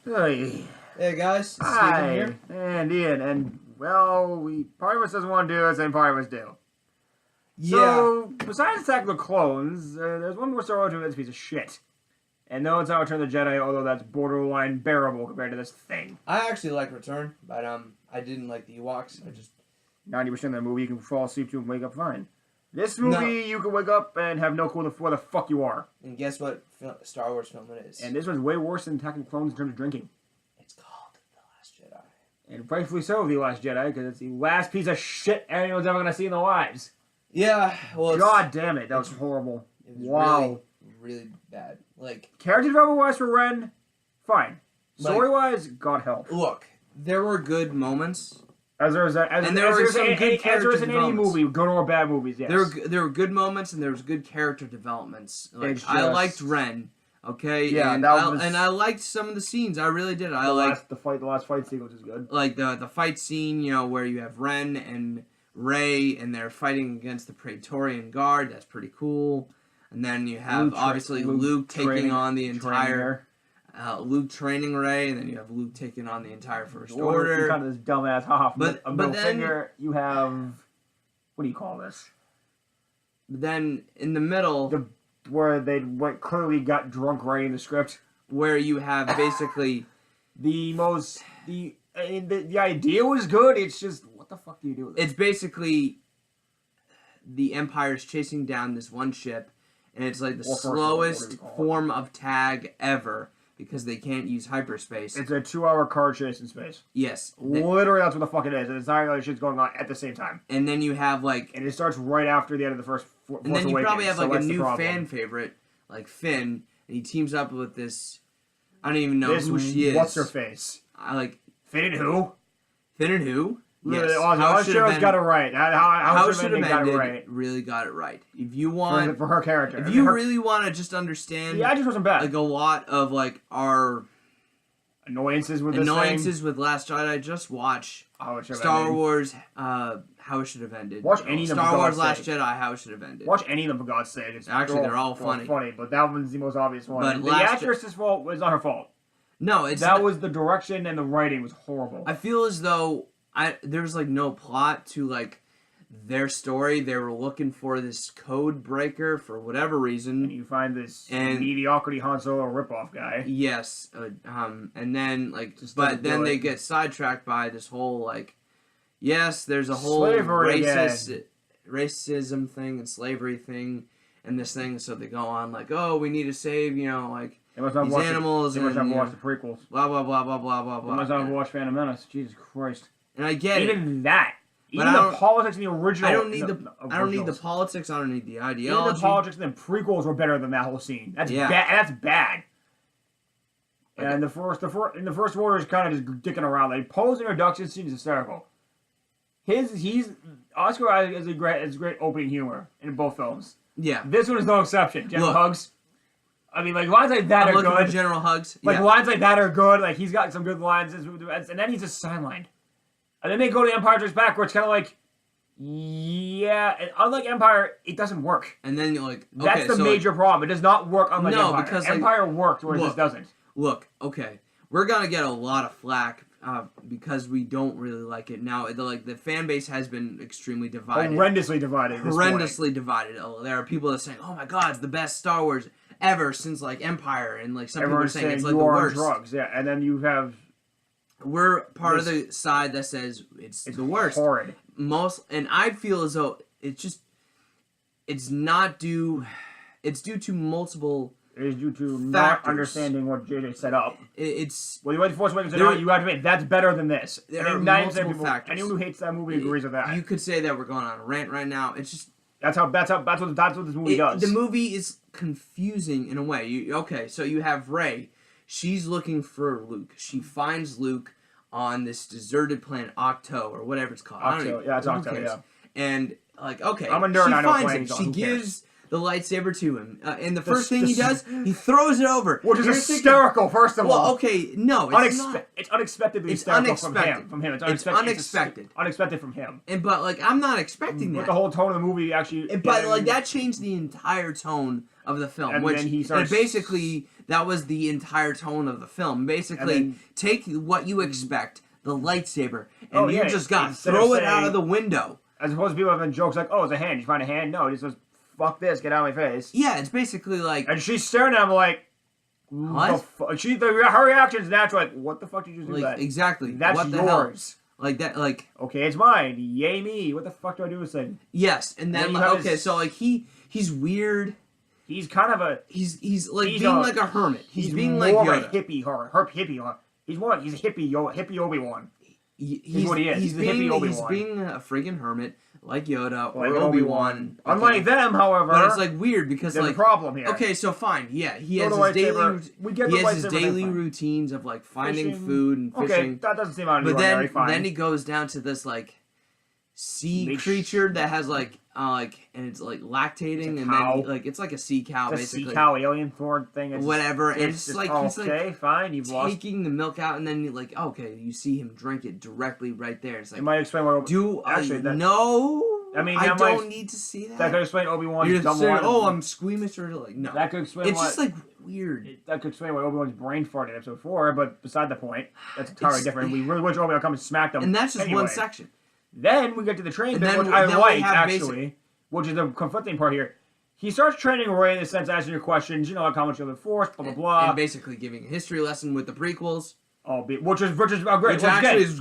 Hey. Hey guys, it's Steven Hi, here. and Ian, and well, part of us doesn't want to do it, and part of us do. Yeah. So, besides Attack of the Clones, there's one more Star Wars movie that's a piece of shit. And no, it's not Return of the Jedi, although that's borderline bearable compared to this thing. I actually like Return, but I didn't like the Ewoks. 90% of the movie you can fall asleep to and wake up fine. This movie, you can wake up and have no clue where the fuck you are. And guess what Star Wars film it is? And this was way worse than Attack of the Clones in terms of drinking. It's called The Last Jedi. And rightfully so, The Last Jedi, because it's the last piece of shit anyone's ever going to see in their lives. Yeah, well, God damn it, that was horrible. It was Wow. really bad. Like, character development-wise for Ren, fine. Story-wise, God help. Look, there were good moments. As there is in any movie, good or bad movies, yes. There were good moments and there was good character developments. Like, I liked Ren, okay? Yeah, and I liked some of the scenes. I really did. The last fight sequence is good. Like the fight scene, where you have Ren and Rey and they're fighting against the Praetorian Guard. That's pretty cool. And then you have Luke taking on the entire. Luke training Rey, and then you have Luke taking on the entire First Order. Kind of this dumbass but then finger. You have, what do you call this? But then in the middle, where they clearly got drunk writing the script, where you have basically the idea was good. It's just, what the fuck do you do with it? It's basically the Empire's chasing down this one ship, and it's like the slowest form of tag ever. Because they can't use hyperspace. It's a 2-hour car chase in space. Yes. Literally, that's what the fuck it is. And it's not like shit's going on at the same time. And then you have, like... And it starts right after the end of the first Force And then you Awakens, probably have, like, a new fan favorite, like Finn, and he teams up with this... I don't even know who she is. What's her face? Finn and who? Finn and who? Yes. How show's got it right. How should have got it right. Really got it right. If you want for her character, if you really want to just understand, yeah, I just wasn't bad. Like a lot of like our annoyances with Last Jedi, just watch Star Wars. How it should have ended. Watch any of them. Star Wars Last Jedi. How it should have ended. Watch any of them for God's sake. Actually, they're all funny. But that one's the most obvious one. But the actress's fault was not her fault. No, was the direction and the writing was horrible. I feel as though there's like no plot to like their story. They were looking for this code breaker for whatever reason. And you find this mediocrity Han Solo ripoff guy. Yes. And then like, but then they get sidetracked by this whole like, yes, there's a whole racism thing and slavery thing and this thing. So they go on like, oh, we need to save, these animals. They must not watch the prequels. Blah, blah, blah, blah, blah, blah, blah. They must not watch Phantom Menace. Jesus Christ. And I get even that. Even the politics in the original. I don't need the politics. I don't need the ideology. Even the politics in the prequels were better than that whole scene. That's bad. That's bad. Okay. And the first order is kind of just dicking around. Like Poe's introduction scene is hysterical. Oscar Isaac is great opening humor in both films. Yeah. This one is no exception. General Hugs. I mean, like lines like that are good. General Hugs. Like lines like that are good. Like he's got some good lines, and then he's just sidelined. And then they go to Empire Strikes Back, where it's kind of like, yeah. And unlike Empire, it doesn't work. And then you're like, that's the major problem. It does not work unlike Empire. No, because Empire worked, whereas this doesn't. Look, okay, we're gonna get a lot of flack because we don't really like it now. The fan base has been extremely divided. Horrendously divided. Divided. There are people that are saying, "Oh my God, it's the best Star Wars ever since like Empire," and like some people are saying it's like the worst. Drugs, yeah. And then you have. We're part of the side that says it's the worst. Horrid. And I feel as though it's due to multiple. It is due to not understanding what JJ set up. Well, you went to Force Awakens and you have to admit that's better than this. There are multiple factors. Anyone who hates that movie agrees with that. You could say that we're going on a rant right now. It's just that's what this movie does. The movie is confusing in a way. So you have Rey. She's looking for Luke. She finds Luke on this deserted planet, Octo, or whatever it's called. It's Octo, yeah. And, like, okay. I'm a nerd, I know finds him. She gives the lightsaber to him. And the first thing he does, he throws it over. Which is hysterical, first of all. Well, okay, no, it's not. It's unexpectedly hysterical from him. It's unexpected. Unexpected from him. But, like, I'm not expecting that. But the whole tone of the movie actually... But, like, that changed the entire tone of the film, and which then he starts... basically that was the entire tone of the film. Basically, take what you expect, the lightsaber, and you just got to throw it out of the window. As opposed to people having jokes like, "Oh, it's a hand. You find a hand? No, he just goes, fuck this, get out of my face." Yeah, it's basically like... And she's staring at him like... What? Her reaction is natural, like, what the fuck did you just do that? Exactly. That's what the yours. Hell? Like that, like... Okay, it's mine. Yay me. What the fuck do I do with this thing? Yes, and then, so, like, he's weird. He's kind of a... He's like being like a hermit. He's being like more Yoda. of a hippie, hippie. He's a hippie Obi-Wan. He's what he is. He's the hippie Obi-Wan. He's being a friggin' hermit, like Yoda or like Obi-Wan. Unlike them, however... But it's, like, weird because, there's like... a problem here. Okay, so fine. Yeah, he has his daily routines of, like, finding food and fishing. Okay, that doesn't seem out of the ordinary. But then he goes down to this, like, sea creature that has, like, and it's, like, lactating. And then, like, it's like a sea cow, basically. Sea cow alien Thor thing. Whatever. And it's like, he's, like... Okay, fine, you've lost... taking the milk out, and then, like, okay, you see him drink it directly right there. It's like... It might explain what... No... I mean, I don't need to see that. That could explain Obi-Wan's You're just saying, oh, I'm squeamish, or like, no. That could explain it's just, like, weird. That could explain why Obi-Wan's brain farted in episode 4, but beside the point, that's entirely different. We really wish Obi-Wan come and smack them. And that's just one section. Then we get to the training bit, which I like, actually, which is the conflicting part here. He starts training Rey in the sense, answering your questions, you know, like how much of the Force, blah, blah, blah. And basically giving a history lesson with the prequels. Which is great.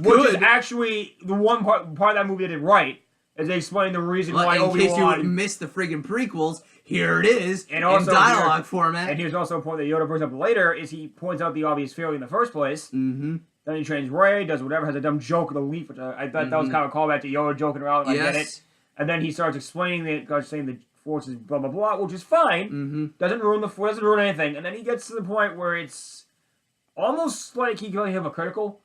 Which is actually the one part of that movie that did right. As they explain the reason why Obi-Wan... In case you missed the friggin' prequels, here it is, in dialogue format. And here's also a point that Yoda brings up later, is he points out the obvious failure in the first place. Mm-hmm. Then he trains Rey, does whatever, has a dumb joke of the leaf, which I thought that was kind of a callback to Yoda joking around, I get it. And then he starts explaining saying the Force is blah, blah, blah, which is fine. Doesn't ruin the Force, doesn't ruin anything. And then he gets to the point where it's almost like he can only have a critical.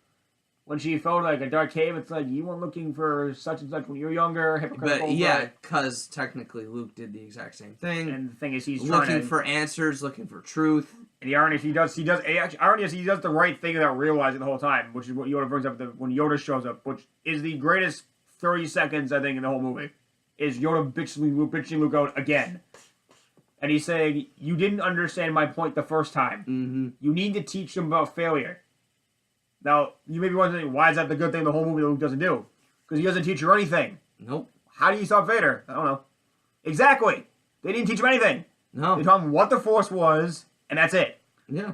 When she felt like a dark cave, it's like, you weren't looking for such and such when you were younger, hypocritical. But yeah, because technically Luke did the exact same thing. And the thing is, he's looking for answers, looking for truth. And the irony is, he does the right thing without realizing the whole time, which is what Yoda brings up when Yoda shows up, which is the greatest 30 seconds, I think, in the whole movie, is Yoda bitching Luke out again. And he's saying, you didn't understand my point the first time. You need to teach them about failure. Now, you may be wondering, why is that the good thing the whole movie Luke doesn't do? Because he doesn't teach her anything. Nope. How do you stop Vader? I don't know. Exactly. They didn't teach him anything. No. They taught him what the Force was, and that's it. Yeah.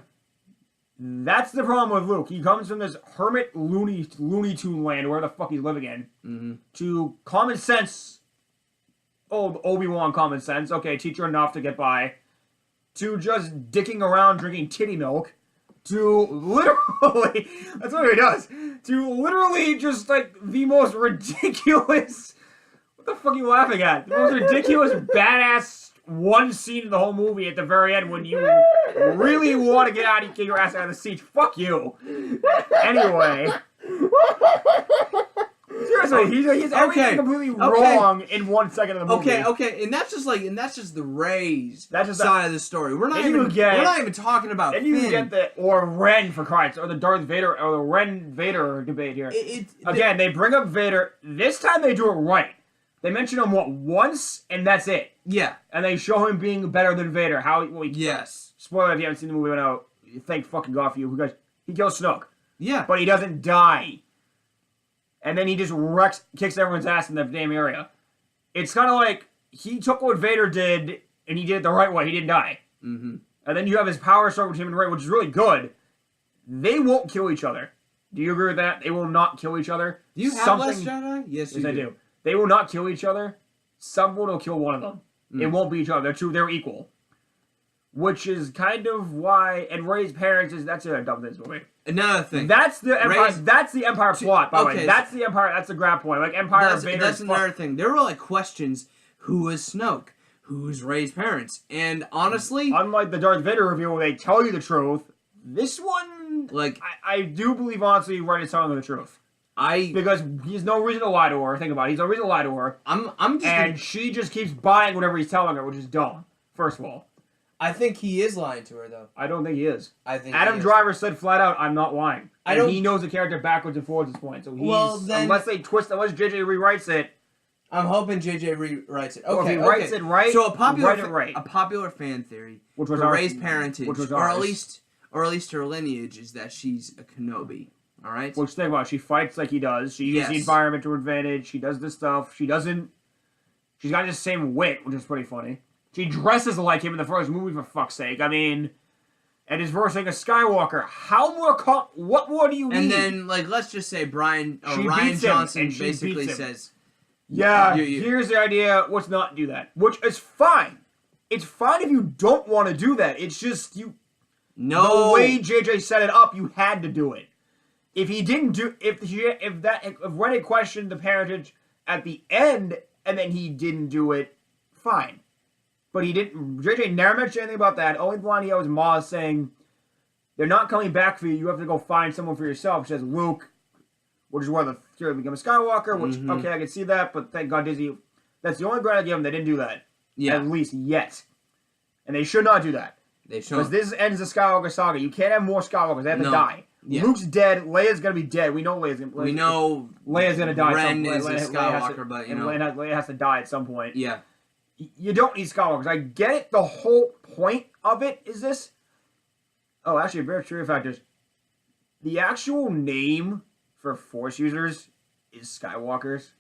That's the problem with Luke. He comes from this hermit Looney Tune land, where the fuck he's living in, to common sense. Oh, Obi-Wan common sense. Okay, teach her enough to get by. To just dicking around drinking titty milk. To literally, that's what he does. To literally just like the most ridiculous. What the fuck are you laughing at? The most ridiculous, badass one scene in the whole movie at the very end when you really want to get your ass out of the seat. Fuck you. Anyway. Seriously, he's everything completely wrong in 1 second of the movie. Okay, and that's just the Rey's side of the story. We're not even talking about Finn. And you get or Ren for Christ, or the Darth Vader or the Ren Vader debate here. They bring up Vader. This time they do it right. They mention him once, and that's it. Yeah, and they show him being better than Vader. Yes. Spoiler if you haven't seen the movie, but no, thank fucking God for you because he kills Snoke. Yeah, but he doesn't die. And then he just kicks everyone's ass in the damn area. It's kind of like he took what Vader did, and he did it the right way. He didn't die. And then you have his power start with him and Rey, which is really good. They won't kill each other. Do you agree with that? They will not kill each other. Do you have Last Jedi? Yes, I do. They will not kill each other. Someone will kill one of them. It won't be each other. They're equal. Which is kind of why, and Rey's parents that's a dumb thing movie. Another thing. That's the Empire. That's the Empire plot. By the way, that's the Empire. That's the grab point. Like Empire. That's another thing. There were like questions: who is Snoke? Who's Rey's parents? And honestly, unlike the Darth Vader reveal where they tell you the truth, this one, like, I do believe honestly, Rey is telling the truth. Because he's no reason to lie to her. Think about it. He's no reason to lie to her. She just keeps buying whatever he's telling her, which is dumb. First of all. I think he is lying to her, though. I don't think he is. I think Adam Driver said flat out, "I'm not lying." He knows the character backwards and forwards at this point. So unless J.J. rewrites it, I'm hoping JJ rewrites it. Okay, Well, if he writes it right, so a right. popular fan theory which was for ours, Rey's parentage, which was or ours. at least her lineage, is that she's a Kenobi. All right. Which think about it, she fights like he does. She uses the environment to her advantage. She does this stuff. She doesn't. She's got the same wit, which is pretty funny. She dresses like him in the first movie, for fuck's sake. I mean, and is versing a Skywalker. How more? What more do you need? And then, like, let's just say Ryan Johnson basically says, "Yeah, here's the idea. Let's not do that." Which is fine. It's fine if you don't want to do that. It's just you. No. The way JJ set it up, you had to do it. If he didn't do, if Rennie questioned the parentage at the end and then he didn't do it, fine. But he didn't. JJ never mentioned anything about that. Only line he had was Ma saying, "They're not coming back for you. You have to go find someone for yourself." She says Luke, which is where the theory became a Skywalker. Which okay, I can see that, but thank God Disney. That's the only grant I give them. They didn't do that. Yeah. At least yet, and they should not do that. They should. Because this ends the Skywalker saga. You can't have more Skywalkers. They have to die. Yeah. Luke's dead. Leia's gonna be dead. We know Leia's gonna. We know Leia's gonna die. Ren is a Skywalker, but you know, Leia has to die at some point. Yeah. You don't need Skywalkers. I get it. The whole point of it is this. Oh, actually, a very true fact is the actual name for Force users is Skywalkers,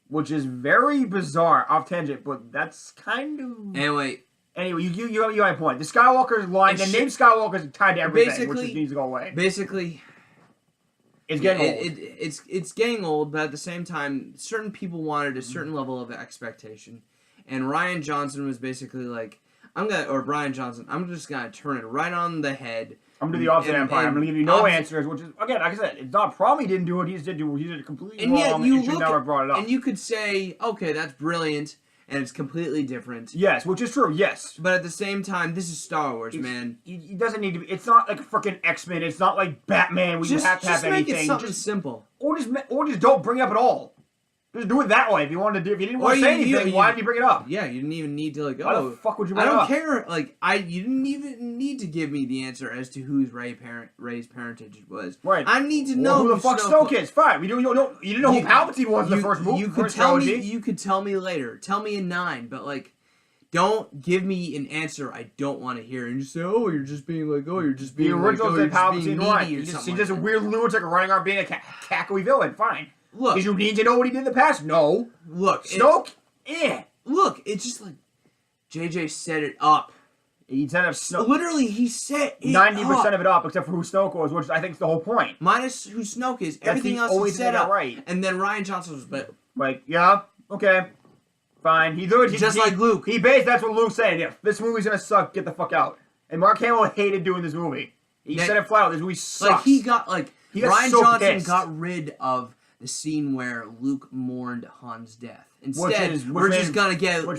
which is very bizarre. Off tangent, but that's kind of Anyway, you have my point. The Skywalker's line, the name Skywalker is tied to everything, which needs to go away. Basically, it's getting old. It's getting old, but at the same time, certain people wanted a certain level of expectation, and Ryan Johnson was basically like, Brian Johnson, I'm just gonna turn it right on the head. I'm gonna do the opposite Empire. I'm gonna give you no answers, which is again, like I said, it's not a problem. He didn't do it. He did it completely wrong. Yet you should never have brought it up. And you could say, okay, that's brilliant. And it's completely different. Yes, which is true, yes. But at the same time, this is Star Wars, man. It doesn't need to be. It's not like a freaking X-Men. It's not like Batman where you have to have anything. Just make it something simple. Or just don't bring it up at all. Just do it that way if you wanted to do. If you didn't want to say anything, why did you bring it up? Yeah, you didn't even need to why the fuck would you bring it up? I don't care. Like you didn't even need to give me the answer as to whose Rey's parentage was. Right. I need to know who the fuck Snoke is. Fine. You didn't know who Palpatine was in the first movie. You could tell me. You could tell me later. Tell me in 9. But like, don't give me an answer I don't want to hear and just say, "Oh, you're just being like, oh, you're just being." The original said Palpatine, right? He's just a weird lunatic running around being a cackly villain. Fine. Look, did you need to know what he did in the past? No. Look, Snoke. Look, it's just like JJ set it up. He set up Snoke. Literally, he set 90% of it up, except for who Snoke was, which I think is the whole point. Minus who Snoke is. Everything else is set up. Right. And then Ryan Johnson was like, yeah, okay, fine. Just like Luke. That's what Luke's saying. Yeah, this movie's gonna suck. Get the fuck out. And Mark Hamill hated doing this movie. He said it flat out. This movie sucks. Like Ryan Johnson got rid of the scene where Luke mourned Han's death. Instead, we're just gonna get Luke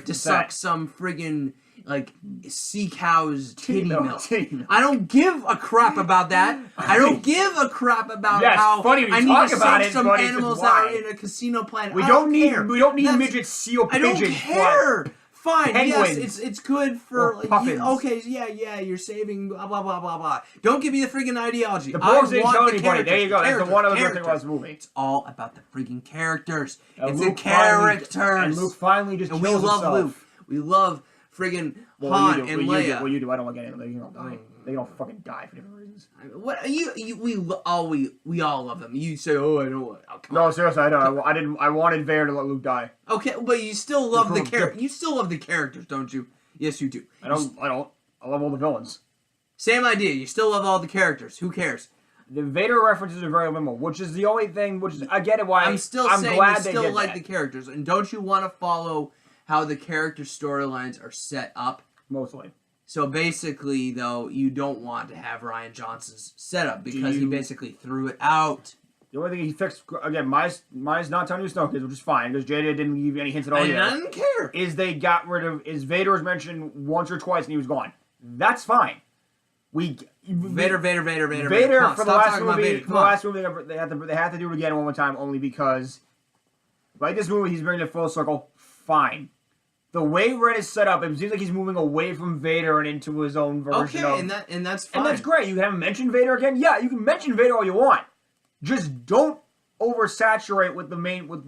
to suck some friggin' like sea cow's titty milk. I don't give a crap about that. I don't give a crap about how I need to save some animals that are in a casino planet. We don't need midget seal pigeons. I don't care. Fine, penguins. yes, it's good for okay, yeah, you're saving blah blah blah blah blah. Don't give me the freaking ideology. The Borgs didn't show anybody. There you go. That's the one other good thing about this movie. It's all about the freaking characters. It's the characters. And Luke finally just kills himself. We love Luke. We love friggin' Han and Leia. Well, you do. I don't like any of them. They don't die. They don't fucking die for different reasons. What we all love them. You say, oh, I don't want. Oh, no, seriously, I don't. I didn't. I wanted Vader to let Luke die. Okay, but you still love the character. You still love the characters, don't you? Yes, you do. I don't. I love all the villains. Same idea. You still love all the characters. Who cares? The Vader references are very minimal, which is the only thing. Which is, I get it. Why I'm saying glad you still like the characters, and don't you want to follow how the character storylines are set up? Mostly. So basically, though, you don't want to have Ryan Johnson's setup because he basically threw it out. The only thing he fixed, again, Mine's not telling you Snoke is, which is fine, because JJ didn't give you any hints at all yet. I didn't care. Is they got rid of, Vader was mentioned once or twice and he was gone. That's fine. Vader. For the last movie, they have to do it again one more time, only because, like this movie, he's bringing it full circle. Fine. The way Ren is set up, it seems like he's moving away from Vader and into his own version of... and that's fine. And that's great. You haven't mentioned Vader again? Yeah, you can mention Vader all you want. Just don't oversaturate with the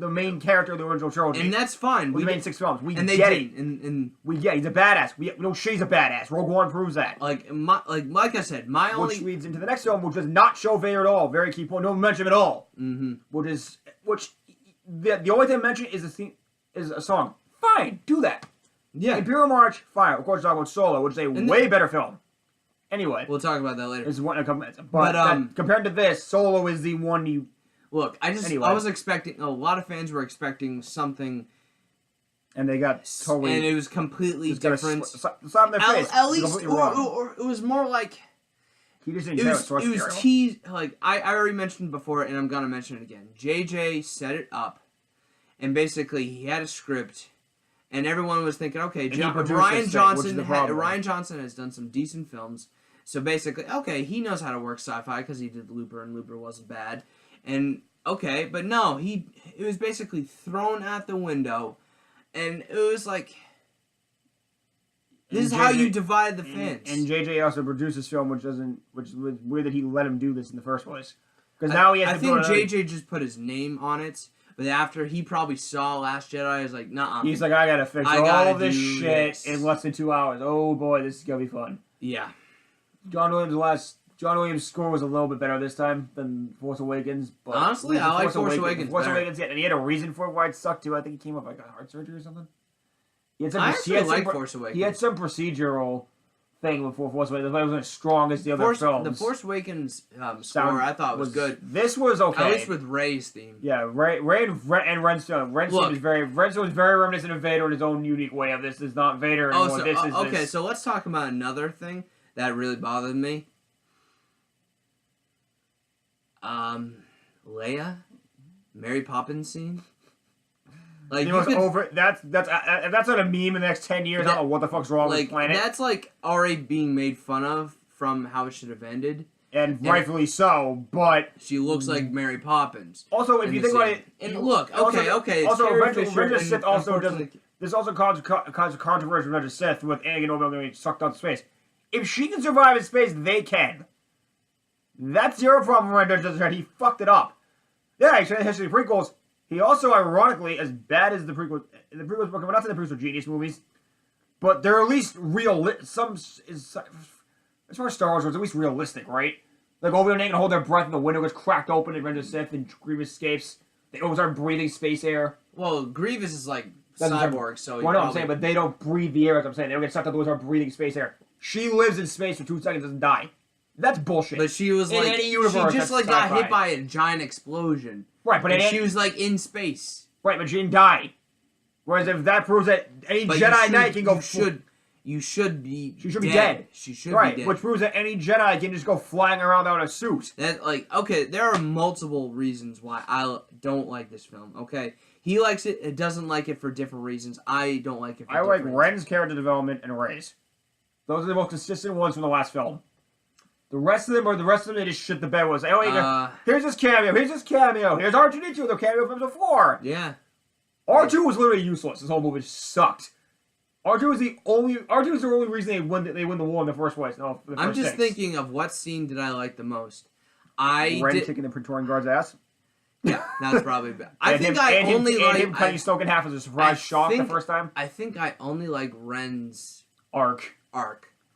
main character of the original trilogy. And that's fine. With the main 6 films. We and they get didn't. it. And we get he's a badass. We know she's a badass. Rogue One proves that. Like I said, which leads into the next film, which does not show Vader at all. Very key point. No mention at all. Mm-hmm. The only thing mentioned is a song. Fine, do that. Yeah. Imperial March, fine. Of course, talk about Solo, which is a way better film. Anyway, we'll talk about that later. This is one in a couple minutes. But compared to this, Solo is the one you. Look, I was expecting, a lot of fans were expecting something. And they got totally. And it was completely different. Slap their face. At least, or it was more like. He just didn't it was teased, like, I already mentioned before, and I'm going to mention it again. JJ set it up, and basically he had a script, and everyone was thinking, okay, Ryan Johnson has done some decent films, so basically, okay, he knows how to work sci-fi because he did Looper, and Looper wasn't bad. And okay, but no, it was basically thrown out the window, and it was like, this is how you divide the fans. And JJ also produced this film, which was weird that he let him do this in the first place. Because now he has to. I think JJ just put his name on it, but after he probably saw Last Jedi, he was like, nah. He's like, I gotta fix all this shit in less than 2 hours. Oh boy, this is gonna be fun. Yeah. John Williams' score was a little bit better this time than Force Awakens. But honestly, I like Force Awakens. Force Awakens, yeah, and he had a reason for why it sucked too. I think he came up like a heart surgery or something. I actually like Force Awakens. He had some procedural thing with Force Awakens. It wasn't as strong as the other films. The Force Awakens score I thought was good. This was okay. At least with Rey's theme. Yeah, Rey and Ren's theme. Ren's theme was very reminiscent of Vader in his own unique way. Of this is not Vader anymore. So let's talk about another thing that really bothered me. Leia, Mary Poppins scene. Like that's not a meme in the next 10 years. I don't know what the fuck's wrong with the planet. That's like already being made fun of from how it should have ended. And rightfully so, but she looks like Mary Poppins. Also, if you think about it, and look, okay. Also, Revenge of Sith also doesn't. This also causes controversy with Revenge of Sith with Anakin Obi-Wan getting sucked out to space. If she can survive in space, they can. That's your problem. Revenge of Sith. He fucked it up. Yeah, actually, in the history of prequels. He also, ironically, as bad as the prequels were coming out to the prequels were genius movies, but they're at least as far as Star Wars was, at least realistic, right? Like Obi-Wan can hold their breath and the window gets cracked open in Revenge of the Sith and Grievous escapes. They always start breathing space air. Well, Grievous is like cyborg, so I'm saying, but they don't breathe the air, as I'm saying. They don't get sucked out, they start breathing space air. She lives in space for 2 seconds, doesn't die. That's bullshit. But she was like, she just like got hit by a giant explosion. Right, but she was like in space. Right, but she didn't die. Whereas if that proves that any Jedi Knight can go, she should be dead. She should be dead. Which proves that any Jedi can just go flying around without a suit. That okay, there are multiple reasons why I don't like this film. Okay, he likes it. It doesn't like it for different reasons. I don't like it. I like Ren's character development and Rey's. Those are the most consistent ones from the last film. The rest of them, they just shit the bed with. Here's this cameo. Here's R2-D2, the cameo from before. Yeah. R2 was literally useless. This whole movie sucked. R2 is the only reason they win the war in the first place. No, I'm just thinking of what scene did I like the most. Ren kicking the Praetorian Guard's ass. Yeah, that's probably bad. him cutting Snoke in half as a surprise shock the first time. I think I only like Ren's arc.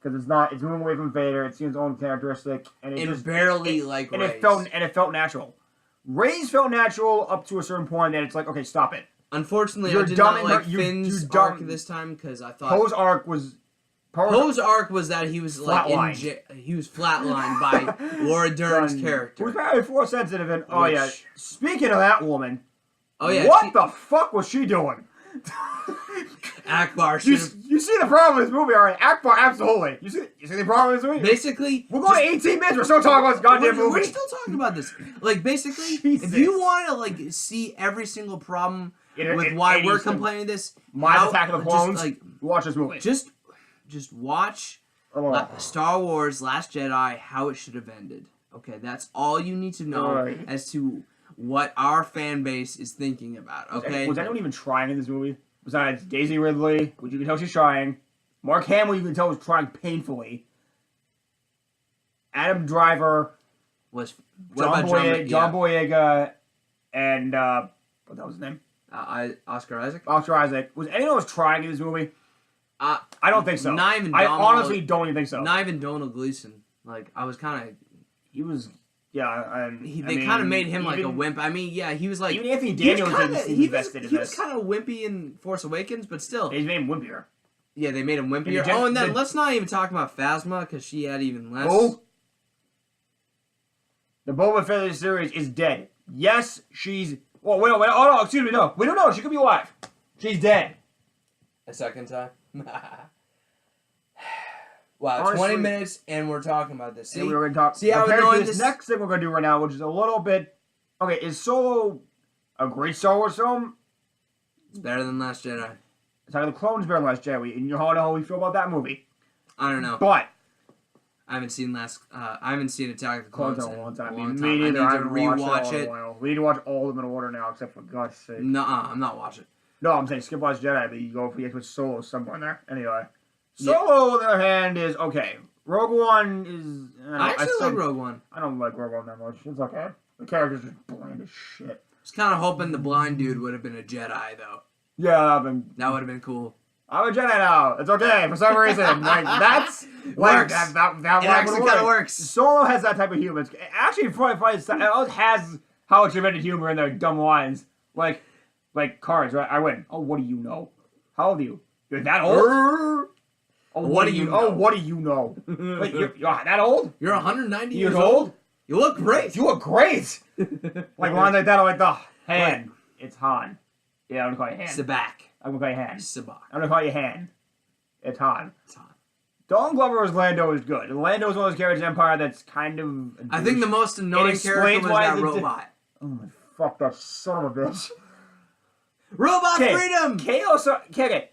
Because it's moving away from Vader. It's his own characteristic, and Rey's. It felt natural. Rey's felt natural up to a certain point. That it's like, okay, stop it. Unfortunately, I did not like Finn's arc this time because I thought Poe's arc was that he was like he was flatlined by Laura Dern's character, who's very Force sensitive. And speaking of that woman, what the fuck was she doing? Akbar. You see the problem with this movie, alright? Akbar, absolutely. You see the problem with this movie? Basically, we're going to 18 minutes. We're still talking about this goddamn movie. We're still talking about this. Like, basically, if you want to see every single problem with why we're complaining this, Attack of the Clones, watch this movie. Just watch Star Wars: Last Jedi. How it should have ended. Okay, that's all you need to know as to what our fan base is thinking about. Okay, was anyone even trying in this movie? Besides Daisy Ridley, which you can tell she's trying. Mark Hamill, you can tell, was trying painfully. Adam Driver. John Boyega. and what the hell was his name? Oscar Isaac. Oscar Isaac. Was anyone was trying in this movie? I don't think so. Not even I honestly don't even think so. Not even Donald Gleason. Like, I was kind of... He was... Yeah, they kind of made him like a wimp. I mean, yeah, he was like... Even Anthony Daniels didn't seem invested in this. He was kind of wimpy in Force Awakens, but still. They made him wimpier. Yeah, they made him wimpier. And then let's not even talk about Phasma, because she had even less. Oh! The Boba Fett series is dead. Yes, she's... Oh, wait, oh, no, excuse me, no. We don't know. She could be alive. She's dead. A second time? Wow, honestly, 20 minutes, and we're talking about this. See, we're going to talk. See how annoying this next thing we're going to do right now, which is a little bit... Okay, is Solo a great Star Wars film? It's better than Last Jedi. Attack of the Clones is better than Last Jedi. And you know how we feel about that movie. I don't know. But... I haven't seen Attack of the Clones in a long time. Me neither. I need to rewatch it. We need to watch all of them in order now, except for God's sake. Nuh-uh, I'm not watching. No, I'm saying skip Last Jedi, but you go if you get with Solo somewhere in there. Anyway. Solo, on the other hand, is okay. Rogue One is... I actually like Rogue One. I don't like Rogue One that much. It's okay. The character's just bland as shit. I was kind of hoping the blind dude would have been a Jedi, though. Yeah, that would have been cool. I'm a Jedi now. It's okay for some reason. Like that's works. That it actually kind of works. Solo has that type of humor. It's actually funny. It always has how it's invented humor in their dumb lines. Like cards, right? I win. Oh, what do you know? How old are you? You're that old? Oh, what do you know? Oh, what do you know? Wait, you're that old? You're 190 years old? You look great. You look great. Like lines like that. I'm like the Han. It's Han. Yeah, I'm gonna call you Han. Sabak. I'm gonna call you Han. Sabak. I'm gonna call you Han. It's Han. It's Han. Donald Glover as Lando is good. Lando is one of those characters in Empire that's kind of... I think the most annoying character was that robot. Oh my fuck, that son of a bitch. Robot freedom! Okay.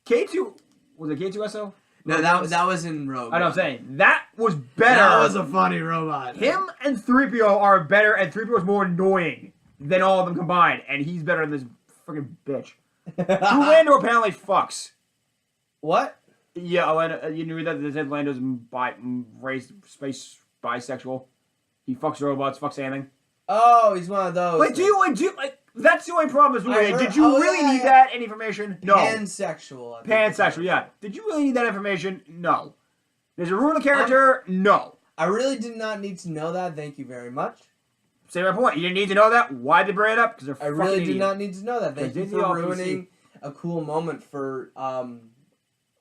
K2... Was it K2SO? No, that was in Rogue. I know what I'm saying. That was better. That was a funny robot. Him and 3PO are better, and 3PO is more annoying than all of them combined, and he's better than this freaking bitch. Who Lando apparently fucks. What? Yeah, you knew that they said Lando's raised space bisexual. He fucks robots, fucks anything. Oh, he's one of those. Like, do you that's the only problem with this movie. Did you really need that information? No. Pansexual. Pansexual, yeah. Did you really need that information? No. There's a rule of the character? No. I really did not need to know that. Thank you very much. Say my point. You didn't need to know that. Why did they bring it up? Because they're fucking I really did not need to know that. Thank you for ruining a cool moment for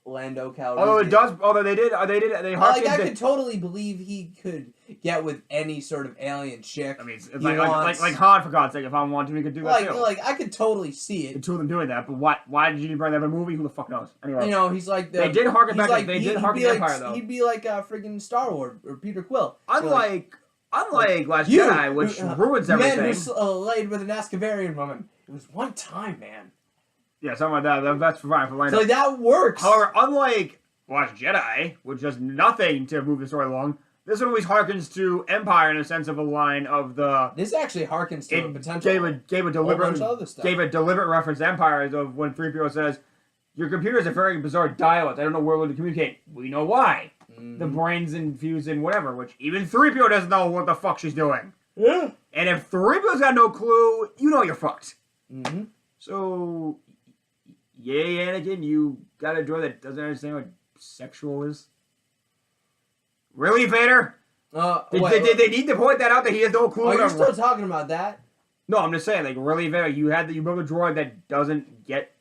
Lando Calrissian. Although they I could totally believe he could get with any sort of alien chick. I mean, it's like Han, for God's sake. If I wanted to, he could do that too. Like I could totally see it. The two of them doing that, but why did you bring that in a movie? Who the fuck knows? Anyway, he's like they did harken back. They did harken the Empire though. He'd be like freaking Star Wars or Peter Quill. Unlike Last Jedi, which ruins everything. Man who laid with an Ascavarian woman. It was one time, man. Yeah, something like that. That's fine for Lando. So that works. However, unlike Last Jedi, which does nothing to move the story along, this one always harkens to Empire in a sense of a line of the... This actually harkens to a potential... Gave a deliberate reference to Empire of when 3PO says, your computer is a very bizarre dialect. I don't know where we're going to communicate. We know why. The brain's infused in whatever, which even 3PO doesn't know what the fuck she's doing. Yeah. And if 3PO's got no clue, you know you're fucked. Mm-hmm. So... Yay, Anakin, you got a droid that doesn't understand what sexual is? Really, Vader? Did they need to point that out that he has no clue? Are you still talking about that? No, I'm just saying, like, really, Vader, you built a droid that doesn't get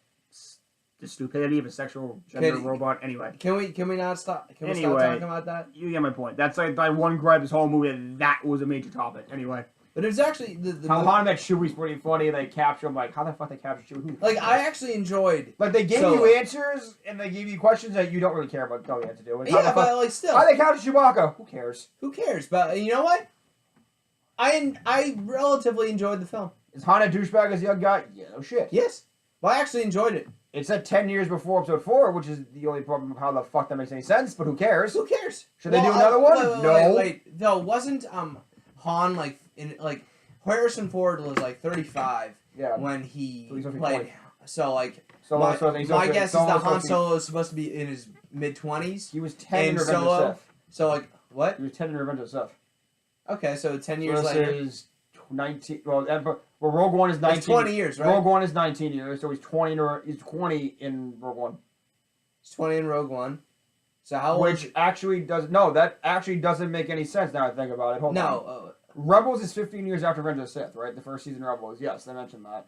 the stupidity of a sexual gender robot anyway. Can we not stop? Can we stop talking about that? You get my point. That's like my one gripe this whole movie, that was a major topic. Anyway. But it was actually how Han met Chewie's pretty funny. They capture him like how the fuck they capture Chewie? Like I actually enjoyed. Like they gave you answers and they gave you questions that you don't really care about. All you have to do. Yeah, but like still. How they capture Chewbacca? Who cares? Who cares? But you know what? I relatively enjoyed the film. Is Han a douchebag as a young guy? Yeah, no shit. Yes. Well, I actually enjoyed it. It's set 10 years before Episode 4, which is the only problem of how the fuck that makes any sense. But who cares? Who cares? Should they do another one? Wait. No, wasn't Han like in like. Harrison Ford was like 35 when he played. So like, my guess is that Han Solo is supposed to be in his mid-20s. He was 10 in Revenge of the Sith. So like, what? He was 10 in Revenge of the Sith. Okay, so 10 years later. This is 19. Well, Rogue One is 19. It's 20 years, right? Rogue One is 19 years, so he's 20 in Rogue One. He's 20 in Rogue One. So how old? Which actually doesn't make any sense now I think about it. Hold on. No. Rebels is 15 years after Revenge of the Sith, right? The first season of Rebels. Yes, they mentioned that.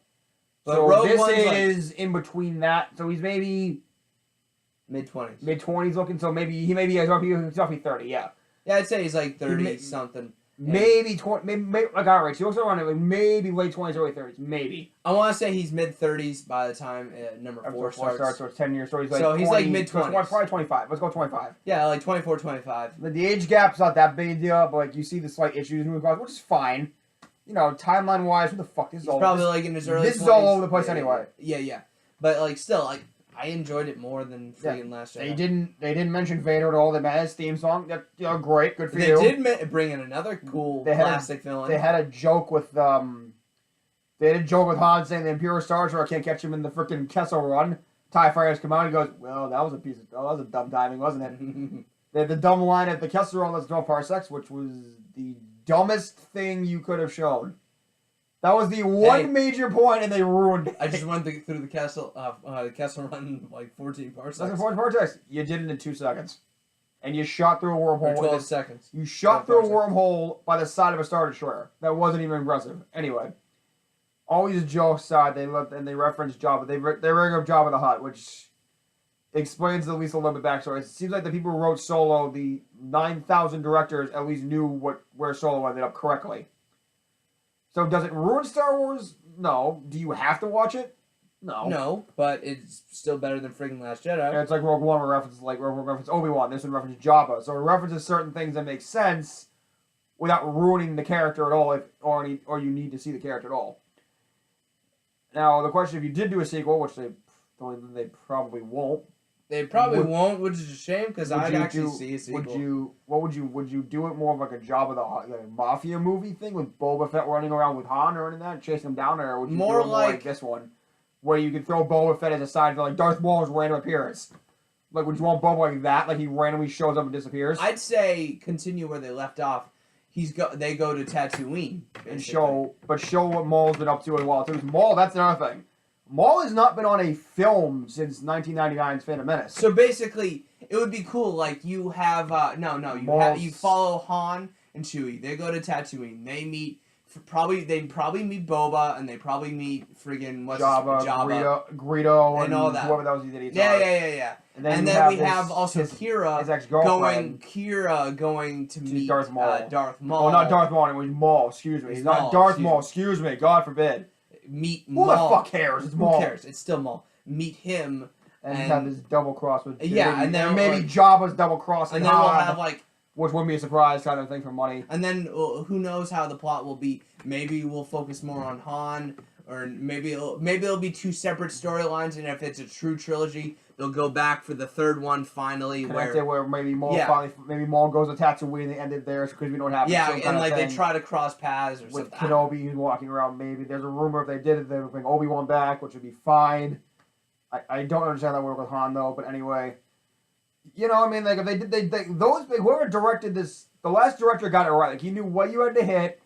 But so Rogue this One's is in between that. So he's maybe mid-20s. Mid-20s looking. So he's roughly 30. Yeah. Yeah, I'd say he's like 30 something. Maybe 20. Maybe like alright. So he looks around like maybe late 20s, early 30s. Maybe. I want to say he's mid-30s by the time number 4 starts. So it's 10 years. So he's like. So he's 20, like mid-20s. Probably 25. Let's go 25. Yeah, like 24, 25. The age gap's not that big a deal, but like you see the slight issues moving across, which is fine. You know, timeline wise, what the fuck is he's all probably this? like in his early 20s. This is all over the place anyway. Yeah. But like still, like I enjoyed it more than freaking Last Jedi. They didn't mention Vader at all. They had his theme song. That great, good for you. you. They did bring in another cool classic villain. They had a joke with Han saying the Imperial Star Destroyer can't catch him in the freaking Kessel Run. TIE fighters come out and he goes, well, that was a dumb timing, wasn't it? They had the dumb line at the Kessel Run, that's 12 parsecs, which was the dumbest thing you could have shown. That was the one major point, and they ruined it. I just went through the Kessel Run like 14 parsecs. That's 14 parsecs. You did it in 2 seconds. And you shot through a wormhole. Or 12 seconds. You shot through a wormhole by the side of a Star Destroyer. That wasn't even impressive. Anyway. All these jokes aside, they reference Jabba. They bring up Jabba the Hutt, which explains at least a little bit backstory. It seems like the people who wrote Solo, the 9,000 directors, at least knew where Solo ended up correctly. So does it ruin Star Wars? No. Do you have to watch it? No. No, but it's still better than freaking Last Jedi. And it's like Rogue One references Obi-Wan. This one references Jabba. So it references certain things that make sense without ruining the character at all, or you need to see the character at all. Now the question: if you did do a sequel, which they probably won't. They probably won't, which is a shame because I'd actually see a sequel. Would you do it more of like a Jabba the Mafia movie thing with Boba Fett running around with Han or anything that, chasing him down, or would you do it more like this one, where you could throw Boba Fett as a side for like Darth Maul's random appearance? Like, would you want Boba like that? Like he randomly shows up and disappears? I'd say continue where they left off. They go to Tatooine and show what Maul's been up to as well. So Maul, that's another thing. Maul has not been on a film since 1999's Phantom Menace. So basically, it would be cool. Like you have you follow Han and Chewie. They go to Tatooine. They meet probably meet Boba and they probably meet friggin' Jabba, Greedo, and all that. Whoever that was these idiots. Yeah. And then we have also Kira, his ex-girlfriend, going to meet Darth Maul. Darth Maul. Oh, not Darth Maul. It was Maul. Excuse me. He's not Darth Maul. Excuse me. God forbid. Meet Maul. Who the fuck cares? It's Maul. Who cares? It's still Maul. Meet him. And have this double cross with and then maybe Jabba's double cross. And then we'll have like, which wouldn't be a surprise kind of thing for money. And then who knows how the plot will be? Maybe we'll focus more on Han, or maybe it'll be 2 separate storylines. And if it's a true trilogy, they'll go back for the third one finally. Where maybe Maul Maul goes to Tatooine and they ended there because we don't have. Yeah, and like they try to cross paths or with something. Kenobi who's walking around. Maybe there's a rumor if they did it, they would bring Obi-Wan back, which would be fine. I don't understand that work with Han though, but anyway, you know, I mean, like if they did, whoever directed this, the last director got it right. Like he knew what you had to hit.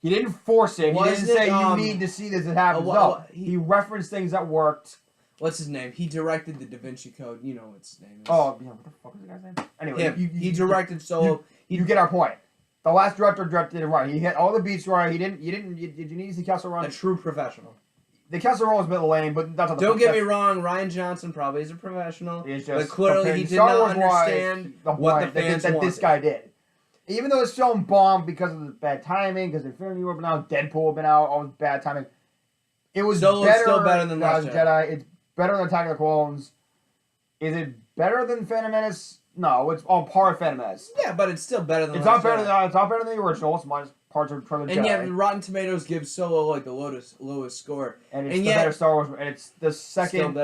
He didn't force it. He didn't say you need to see this. It happens. He referenced things that worked. What's his name? He directed the Da Vinci Code. You know what his name is. Oh, yeah. What the fuck is the guy's name? Anyway, he directed Solo. You get our point. The last director directed it right. He hit all the beats right. You need to see Kessel Run. A true professional. The Kessel Run was a bit lame, but that's not the Don't get me wrong. Ryan Johnson probably is a professional. Just but clearly he did not understand what the fans wanted. This guy did. Even though this film bombed because of the bad timing, because Infinity War had been out, Deadpool had been out, all this bad timing. It was still better than Last Jedi. It's better than Attack of the Clones. Is it better than Phantom Menace? No, it's on par with Phantom Menace. Yeah, but it's still better than. It's not better than the original. It's minus parts of the Jedi. And yet, Rotten Tomatoes gives Solo like the lowest score. And it's the better Star Wars, and it's the second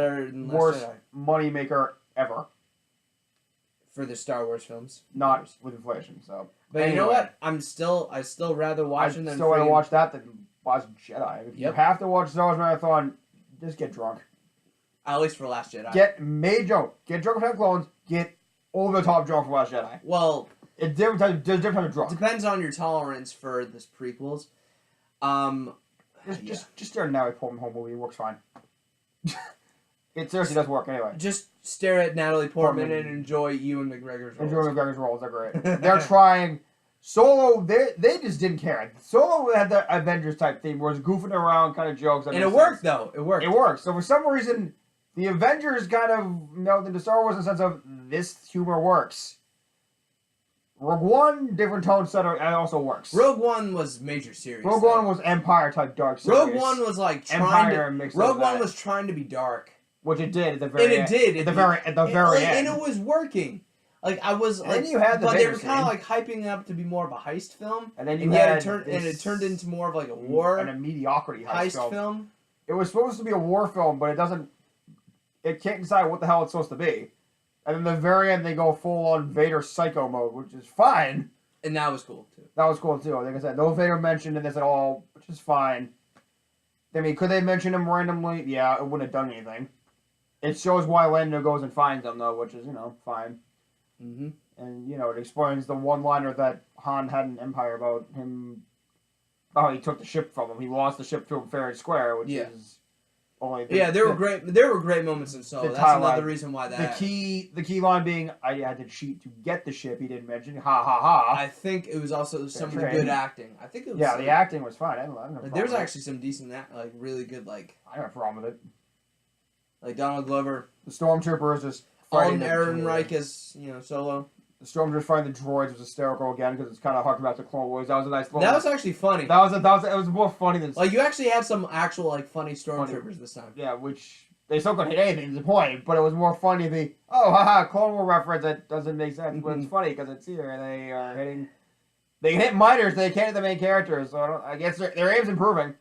worst moneymaker ever for the Star Wars films. Not with inflation, so. But anyway, you know what? I still rather watch them than. I still rather watch that than watch Jedi. If you have to watch Star Wars Marathon, just get drunk. At least for Last Jedi. Get drunk for Attack of the Clones. Get over the top drunk for Last Jedi. Well, there's different types of drunk. Depends on your tolerance for this prequels. Just stare at Natalie Portman whole movie. It works fine. It seriously does work anyway. Just stare at Natalie Portman and enjoy Ewan McGregor's roles. Enjoy McGregor's roles. They're great. They're trying. Solo, they just didn't care. Solo had the Avengers type theme where it's goofing around kind of jokes. And it worked, though. It worked. It worked. So for some reason, the Avengers kind of melded into Star Wars in the sense of this humor works. Rogue One, different tone setter, and also works. Rogue One was major series. Rogue One was Empire type dark series. Rogue One was like Rogue One was trying to be dark, which it did at the very end. At the very end, and it was working. Like I was, and then you had the but they were kind of like hyping it up to be more of a heist film, and then it turned into more of like a war and a mediocrity heist film. It was supposed to be a war film, but it doesn't. It can't decide what the hell it's supposed to be. And then the very end, they go full on Vader psycho mode, which is fine. And that was cool too. That was cool too. Like I said, no Vader mentioned in this at all, which is fine. I mean, could they mention him randomly? Yeah, it wouldn't have done anything. It shows why Lando goes and finds him though, which is fine. Mm-hmm. And it explains the one-liner that Han had in Empire about him. Oh, he took the ship from him. He lost the ship to fair and square, which is. There were great moments in Solo. That's another reason why that the key line being I had to cheat to get the ship. He didn't mention ha ha ha. I think it was also some of the good acting. I think it was the acting was fine. I don't know. There's actually some decent really good I don't have a problem with it. Like Donald Glover, the stormtroopers just fighting. Aaron Reich as Solo. The stormtroopers fighting the droids was hysterical again because it's kind of harking back to Clone Wars. That was a nice. That was actually funny. It was more funny than. Like you actually had some actual funny stormtroopers this time. Yeah, which they still couldn't hit anything. Is the point, but it was more funny. Haha, Clone War reference that doesn't make sense, but it's funny because it's here. They are hitting. They can hit minors. They can't hit the main characters. So I guess their aim's improving.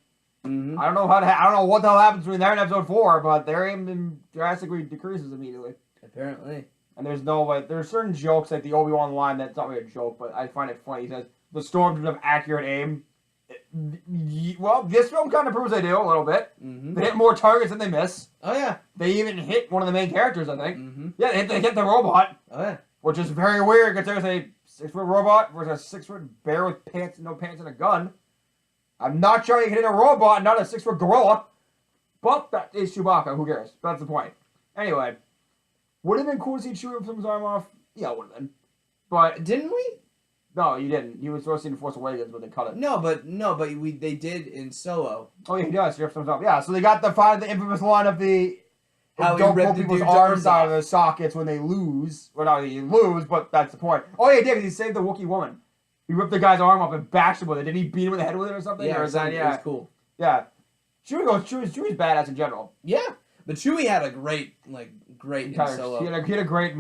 Mm-hmm. I don't know I don't know what the hell happens between there and Episode 4, but their aim drastically decreases immediately. Apparently. And there's no there's certain jokes like the Obi-Wan line that's not really a joke, but I find it funny. He says the stormtroopers have accurate aim. Well, this film kind of proves they do a little bit. Mm-hmm. They hit more targets than they miss. Oh yeah. They even hit one of the main characters, I think. Mm-hmm. Yeah, they hit the robot. Oh yeah. Which is very weird considering a 6-foot robot versus a 6-foot bear with no pants and a gun. I'm not sure you can hit a robot, not a 6-foot gorilla. But that is Chewbacca. Who cares? That's the point. Anyway, would it have been cool to see Chewie with his arm off? Yeah, it would have been. But didn't we? No, you didn't. You were supposed to see in Force Awakens, but they cut it. No, but they did in Solo. Oh yeah, he does. He rips himself off. Yeah, so they got the infamous line of how don't pull people's arms out of their sockets when they lose. Well, not you lose, but that's the point. Oh yeah, he did. He saved the Wookiee woman. He ripped the guy's arm off and bashed him with it. Did he beat him in the head with it or something? Yeah, or it was cool. Yeah. Chewie's badass in general. Yeah, but Chewie had a great in Solo. He had a great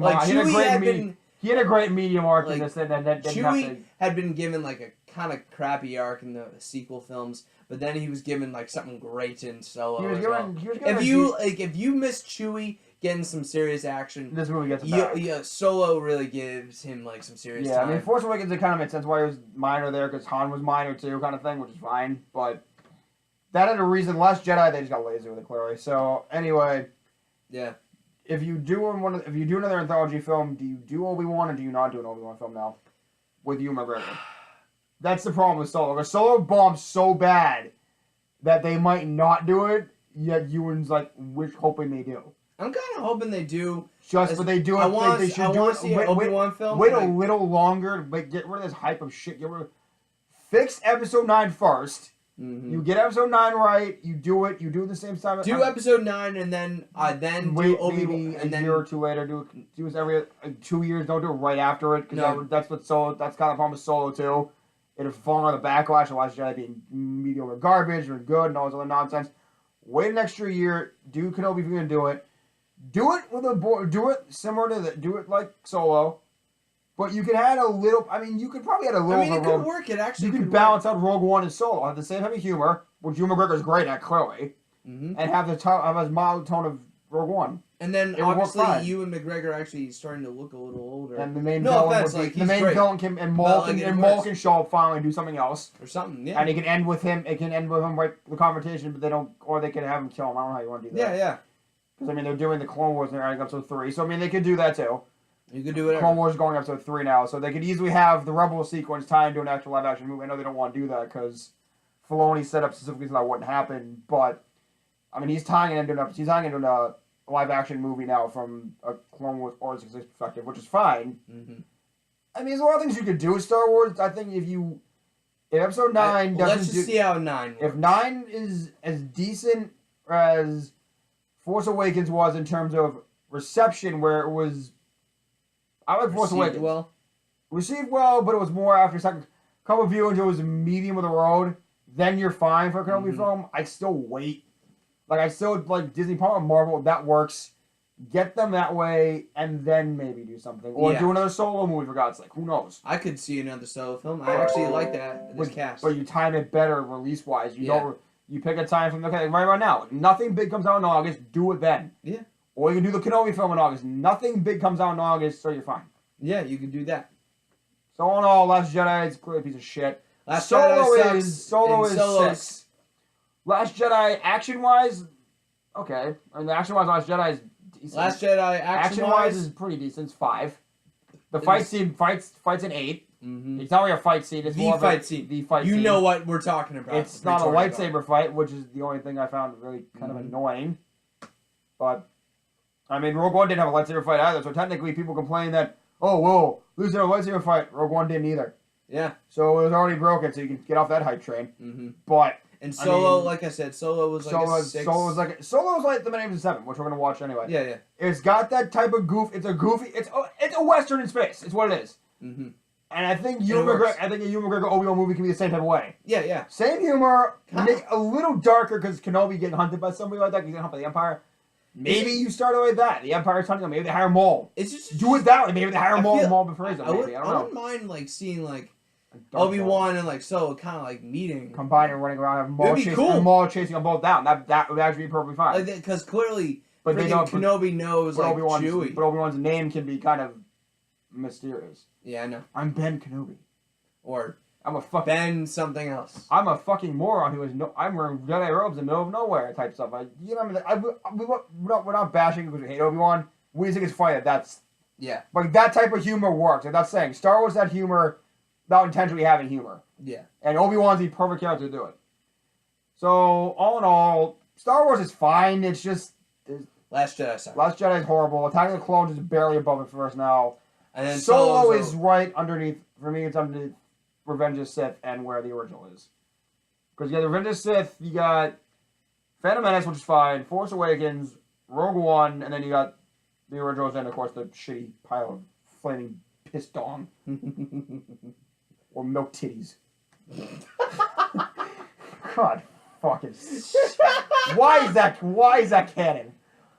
he had a great medium arc in this. Chewie had been given a kind of crappy arc in the sequel films, but then he was given something great in Solo. If you miss Chewie getting some serious action, this movie gets it back. Yeah, Solo really gives him some serious time. I mean, Force Awakens, it kind of made sense why he was minor there, because Han was minor too, kind of thing, which is fine, but that had a reason. Last Jedi, they just got lazy with it, clearly. So, anyway. Yeah. If you do another anthology film, do you do Obi-Wan or do you not do an Obi-Wan film now? With Ewan McGregor. That's the problem with Solo. Because Solo bombed so bad that they might not do it, yet Ewan's hoping they do. I'm kind of hoping they do. But they do it. They should do it. An Obi-Wan film. Wait a little longer. Get rid of this hype of shit. Fix Episode 9 first. Mm-hmm. You get Episode 9 right. You do it. You do it the same time. Do Episode 9 and then do Obi-Wan. And then a year or two later. Do it every 2 years. Don't do it right after it. Because that's what Solo. That's kind of the problem with Solo too. It'll fall on the backlash of Last Jedi being mediocre garbage or good and all this other nonsense. Wait an extra year. Do Kenobi if you're gonna do it. Do it with do it similar to do it like Solo, but you could add a little. I mean, you could probably add a little. It could work. It actually you could balance out Rogue One and Solo. Have the same type of humor, which Ewan McGregor's great at clearly, and have the mild tone of Rogue One. And then obviously Ewan McGregor actually starting to look a little older. And the main villain can and Maul can show up finally and do something else or something. Yeah. And it can end with him. It can end with him right the confrontation, but they don't, or they can have him kill him. I don't know how you want to do that. Yeah. Because, I mean, they're doing the Clone Wars and they're adding Episode 3. So, I mean, they could do that, too. You could do whatever. Clone Wars is going Episode 3 now. So, they could easily have the Rebel sequence tie into an actual live-action movie. I know they don't want to do that because Filoni set up specifically so that wouldn't happen. But I mean, he's tying it into a live action movie now from a Clone Wars Origins perspective, which is fine. Mm-hmm. I mean, there's a lot of things you could do with Star Wars. I think if Episode 9 doesn't let's just see how 9 works. If 9 is as decent as Force Awakens was in terms of reception, where it was, I like Force Awakens. Received well, but it was more after a second couple of viewings. It was medium of the road. Then you're fine for a Kenobi film. I still wait. I still like Disney, Pop, Marvel. That works. Get them that way, and then maybe do something, or do another solo movie for God's sake. Who knows? I could see another solo film. I actually like that. This cast, but you time it better release wise. You pick a time from right now. Nothing big comes out in August. Do it then. Yeah. Or you can do the Kenobi film in August. Nothing big comes out in August, so you're fine. Yeah, you can do that. So all in all, Last Jedi is clearly a piece of shit. Solo is 6. Last Jedi action wise, okay. I mean, the action wise, Last Jedi is decent. Last Jedi action wise is pretty decent. It's 5. The fight scene fights an 8. Mm-hmm. It's not really a fight scene. It's the fight scene. The fight scene. You know what we're talking about. It's not a lightsaber fight, which is the only thing I found really kind of annoying. But I mean, Rogue One didn't have a lightsaber fight either, so technically people complain that, oh, whoa, losing a lightsaber fight, Rogue One didn't either. Yeah. So it was already broken, so you can get off that hype train. Mm-hmm. But and Solo, like I said, Solo was like a 6. Solo was like the Magnificent 7, which we're gonna watch anyway. Yeah, yeah. It's got that type of goof. It's a Western in space. It's what it is. Mm-hmm. And I think a Ewan McGregor Obi-Wan movie can be the same type of way. Yeah, yeah. Same humor, make a little darker because Kenobi getting hunted by somebody like that. He's getting hunted by the Empire. Maybe you start it like that. The Empire's hunting them. Maybe they hire Maul. It's just do it that way. Maybe they hire Maul before him. I wouldn't mind seeing Obi-Wan and Solo kind of meeting, combining, running around, have Maul chasing them both down. That would actually be perfectly fine. Because clearly, but Kenobi knows Chewie. But Obi-Wan's name can be kind of mysterious. Yeah, I know. I'm Ben Kenobi, or I'm a fucking Ben something else. I'm a fucking moron who is I'm wearing Jedi robes in the middle of nowhere type stuff. We're not bashing because we hate Obi-Wan. We just think it's funny that's that type of humor works. Like that's saying Star Wars had humor without intentionally having humor. Yeah. And Obi-Wan's the perfect character to do it. So all in all, Star Wars is fine. It's just Last Jedi sucks. Last Jedi is horrible. Attack of the Clones is barely above it for us now. And then Solo is right underneath. For me, it's underneath Revenge of the Sith and where the original is. Because you got Revenge of the Sith, you got Phantom Menace, which is fine, Force Awakens, Rogue One, and then you got the originals and, of course, the shitty pile of flaming piss dong. Or milk titties. God fucking Why is that canon?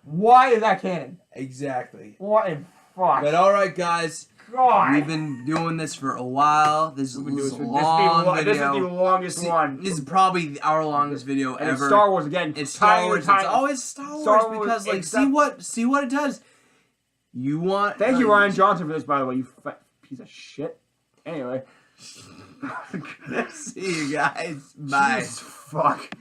Why is that canon? Exactly. What in fuck? But alright, guys. God. We've been doing this for a while. This is a long video. This is the longest one. This is probably our longest video and ever. It's Star Wars again. It's Star Wars. It's always Star Wars because see what it does. You want. Thank you, Ryan Johnson, for this, by the way. You piece of shit. Anyway. See you guys. Bye. Jesus, fuck.